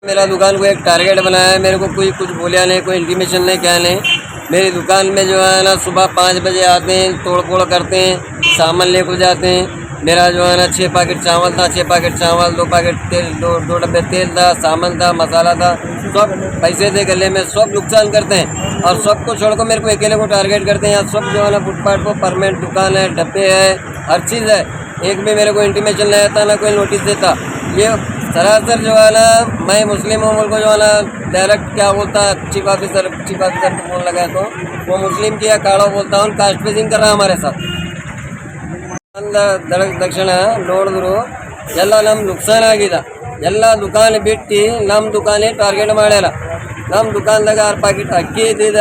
मेरा दुकान को एक टारगेट बनाया है। मेरे को कोई कुछ बोलिया नहीं, कोई इंटीमेशन नहीं, क्या नहीं। मेरी दुकान में जो है ना सुबह 5 बजे आते हैं, तोड़ फोड़ करते हैं, सामान लेकर जाते हैं। मेरा जो है ना 6 पैकेट चावल था, 6 पैकेट चावल, 2 पैकेट तेल, दो डब्बे तेल था, सामान था, मसाला था, सब पैसे थे गले में, सब नुकसान करते हैं। और सबको छोड़कर मेरे को अकेले को टारगेट करते हैं। यहाँ सब जो है ना फुटपाथ पर परमानेंट दुकान है, डब्बे है, हर चीज़ है। एक भी मेरे को इंटीमेशन नहीं आता, ना कोई नोटिस देता। ये सरासर जो है ना, मैं मुस्लिम हूँ, मुझको जो है ना डायरेक्ट क्या बोलता है चीफ ऑफिसर को फोन लगाया तो वो मुस्लिम किया काड़ो बोलता हूँ, कास्ट पेजिंग कर रहा है हमारे साथ। ತಕ್ಷಣ ನೋಡಿದ್ರು ಎಲ್ಲ ನಮ್ಮ ನುಕ್ಸಾನ ಆಗಿದೆ. ಎಲ್ಲ ದುಕಾನ್ ಬಿಟ್ಟು ನಮ್ಮ ದುಕಾನೇ ಟಾರ್ಗೆಟ್ ಮಾಡ್ಯಾರ. ನಮ್ಮ ದುಕಾನ್ದಾಗ 6 ಪ್ಯಾಕೆಟ್ ಅಕ್ಕಿ ಇದ್ದಿದ,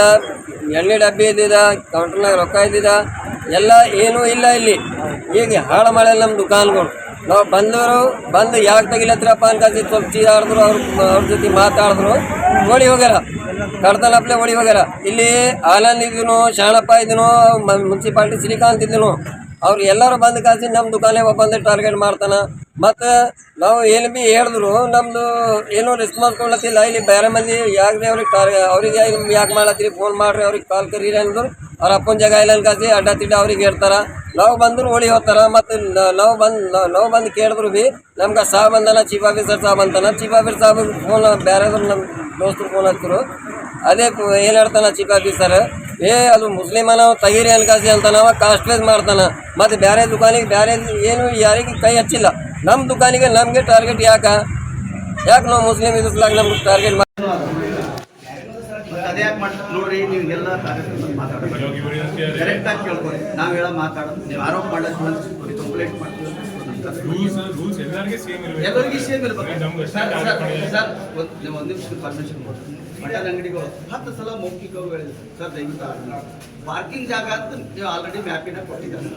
ಎಣ್ಣೆ ಡಬ್ಬಿ ಇದ್ದಿದ, ಕೌಂಟರ್ನಾಗ ರೊಕ್ಕ ಇದ್ದಿದ, ಎಲ್ಲ ಏನೂ ಇಲ್ಲ ಇಲ್ಲಿ. ಈಗ ಹಾಳು ಮಾಡ್ಯಾರ ನಮ್ಮ ದುಕಾನ್ಗಳು. ನಾವು ಬಂದು ಯಾಕೆ ತೆಗಿಲತ್ರಪ್ಪ ಅನ್ಕಿ ಸ್ವಲ್ಪ ಚೀರಾಡಿದ್ರು, ಅವ್ರ ಜೊತೆ ಮಾತಾಡಿದ್ರು, ಓಡಿ ಹೋಗ್ಯಾರ. ಕಡ್ತನಪ್ಲೆ ಓಡಿ ಹೋಗ್ಯಾರ. ಇಲ್ಲಿ ಆನಂದ್ ಇದ್ದನು, ಶಾಣಪ್ಪ ಇದ್ದನು, ಮುನ್ಸಿಪಾಲ್ಟಿ ಶ್ರೀಕಾಂತ್ ಇದ್ದನು, ಅವ್ರು ಎಲ್ಲರೂ ಬಂದು ಕಾಸಿ ನಮ್ಮ ದುಕಾನೇ ಬಂದು ಟಾರ್ಗೆಟ್ ಮಾಡ್ತಾನೆ. ಮತ್ತು ನಾವು ಏನು ಭೀ ಹೇಳಿದ್ರು ನಮ್ಮದು ಏನೂ ರೆಸ್ಪಾನ್ಸ್ ಕೊಡ್ಲತ್ತಿಲ್ಲ. ಇಲ್ಲಿ ಬೇರೆ ಮಂದಿ ಯಾಕೆ ಅವ್ರಿಗೆ ಯಾಕೆ ಮಾಡ್ಲತ್ತೀರಿ, ಫೋನ್ ಮಾಡಿರಿ, ಅವ್ರಿಗೆ ಕಾಲ್ ಕರೀರಿ ಅಂದ್ರು ಅವ್ರ ಅಪ್ಪನ ಜಾಗ ಇಲ್ಲ ಅನ್ಕಾಸಿ ಅಡ್ಡ ತಿಡ್ಡ ಅವ್ರಿಗೆ ಹೇಳ್ತಾರೆ. ನಾವು ಬಂದ್ರು ಓಡಿ ಹೋಗ್ತಾರೆ. ಮತ್ತು ನಾವು ಬಂದು ಕೇಳಿದ್ರು ಭೀ ನಮ್ಗೆ ಸಾಬ್ ಅಂತಾನ, ಚೀಫ್ ಆಫೀಸರ್ ಸಾಬ್ ಅಂತಾನೆ. ಚೀಫ್ ಆಫೀಸರ್ ಸಾಬ್ ಫೋನ್ ಬೇರೆದ್ರು ನಮ್ಮ ದೋಸ್ತರು ಫೋನ್ ಹಚ್ಚಿರು. ಅದೇ ಏನು ಹೇಳ್ತಾನೆ ಚೀಫ್ ಆಫೀಸರ್, ಅದು ಮುಸ್ಲಿಮನ ತೆಗೀರಿ ಅನ್ಕಾಸಿ ಅಂತ ನಾವು ಕಾಸ್ಟ್ ವೈಸ್ ಮಾಡ್ತಾನೆ. ಮತ್ತು ಬೇರೆ ದುಕಾನಿಗೆ ಬೇರೆ ಏನು ಯಾರಿಗೆ ಕೈ ಹಚ್ಚಿಲ್ಲ. ನಮ್ಮ ದುಕಾನಿಗೆ ನಮಗೆ ಟಾರ್ಗೆಟ್ ಯಾಕೆ ನಾವು ಮುಸ್ಲಿಮ್ ಇದ್ಲಾಗ ನಮ್ಗೆ ಟಾರ್ಗೆಟ್ ಅದೇ ಯಾಕೆ ಮಾಡ್ತಾರೆ ನೋಡ್ರಿ. ನೀವೆಲ್ಲ ಮಾತಾಡೋದು ಕರೆಕ್ಟಾಗಿ ಕೇಳ್ಕೊರಿ. ನಾವು ಹೇಳೋ ಮಾತಾಡೋದು, ನೀವು ಆರೋಪ ಮಾಡೋದು ಕಂಪ್ಲೇಂಟ್ ಮಾಡ್ತೀವಿ. ಎಲ್ಲರಿಗೂ ಸೇಮ್ ಇರ್ಬೇಕು ಸರ್. ನೀವು ಒಂದು ನಿಮಿಷ ಪರ್ಮಿಷನ್ ಕೊಡ್ತೀವಿ. ಮಟನ್ ಅಂಗಡಿಗಳು 10 ಸಲ ಮೌಖಿಕವಾಗಿ ಹೇಳಿದ್ರು ಸರ್, ದಯವಿಟ್ಟು ಪಾರ್ಕಿಂಗ್ ಜಾಗ ಅಂತ ನೀವು ಆಲ್ರೆಡಿ ಮ್ಯಾಪಿನ ಕೊಟ್ಟಿದ್ದಾರೆ.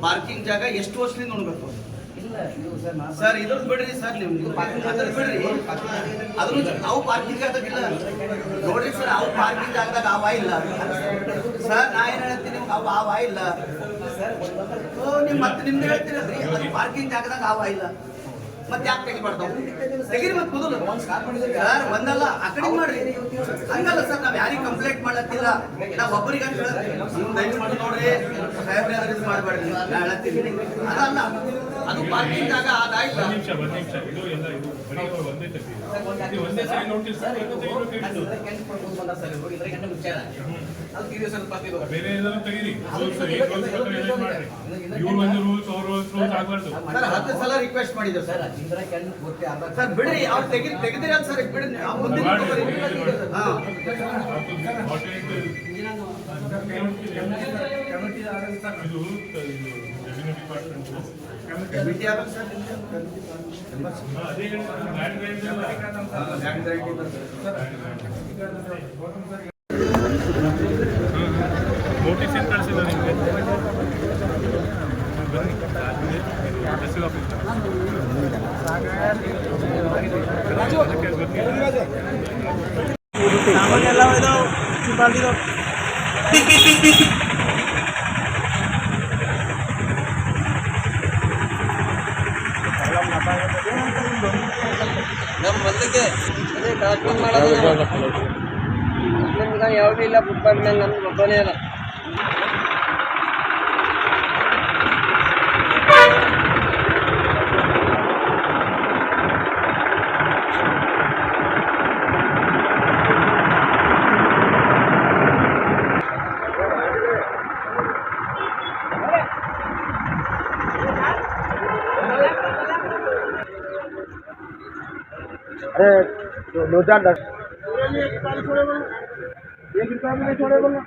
ಪಾರ್ಕಿಂಗ್ ಜಾಗ ಎಷ್ಟು ವರ್ಷದಿಂದ ನೋಡ್ಬೇಕು ಸರ್? ಇದ್ರದ್ದು ಬಿಡ್ರಿ ಸರ್, ನೀವು ಅದ್ರದ್ದು ಬಿಡ್ರಿ. ಅದ್ರ ಅವು ಪಾರ್ಕಿಂಗ್ ಜಾಗದಾಗಿಲ್ಲ ನೋಡ್ರಿ ಸರ್. ಅವು ಪಾರ್ಕಿಂಗ್ ಜಾಗದಾಗ ಅವ ಇಲ್ಲ ಸರ್. ನಾ ಏನು ಹೇಳ್ತೀನಿ, ಅವ ಇಲ್ಲ ನೀವು ಮತ್ತೆ ನಿಮ್ದು ಹೇಳ್ತೀರಲ್ರಿ. ಅದು ಪಾರ್ಕಿಂಗ್ ಜಾಗದಾಗ ಅವ ಇಲ್ಲ, ಮತ್ತೆ ಯಾಕೆ ತೆಗಿಬಾರ್ದಾವು? ತೆಗೀರಿ ಮತ್ತೆ ಮೊದಲು ಸರ್. ಒಂದಲ್ಲ ಆ ಕಡೆ ಮಾಡ್ರಿ. ಹಂಗಲ್ಲ ಸರ್, ನಾವ್ ಯಾರಿಗೆ ಕಂಪ್ಲೇಂಟ್ ಮಾಡತ್ತಿಲ್ಲ. ನಾವ್ ಒಬ್ಬರಿಗೆ ಅಂತ ಹೇಳ್ತೀವಿ, ನೀವು ದಯವಿಟ್ಟು ನೋಡ್ರಿ ಸಾಹೇಬ್ರೆ ಅದ್ರ ಇದು ಮಾಡಬೇಡ್ರಿ, ನಾ ಹೇಳ್ತೀನಿ. ಅದಲ್ಲ, ಅದು ಪಾರ್ಕಿಂಗ್ ಜಾಗ ಅದಾಯ್ತು. ಸರ್ 10 ಸಲ ರಿಕ್ವೆಸ್ಟ್ ಮಾಡಿದ್ರು ಸರ್. ಸರ್ ಬಿಡ್ರಿ, ಅವ್ರು ತೆಗೆದಿರ ಸರ್, ಬಿಡ್ರಿ. ನೋಟಿಸ್ ಏನು ಕಳಿಸಿಲ್ಲ ನಿಮಗೆ? ಸಾಮಾನೆಲ್ಲ ಇದಾವೆ ಮುನ್ಸಿಪಾಲ್ಟಿದು. ನಮ್ಮ ಮೊದಲಿಗೆ ಅದೇ ಕಾಸ್ಟಿಂಗ್ ಮಾಡೋದು ಯಾವುದೂ ಇಲ್ಲ. ಫುಟ್ಪಾತ್ ಮೇಲೆ ನಮ್ಗೆ ಒಬ್ಬನೇ ಇಲ್ಲ. अरे 2010 एक रुपया भी नहीं छोड़े बोलो।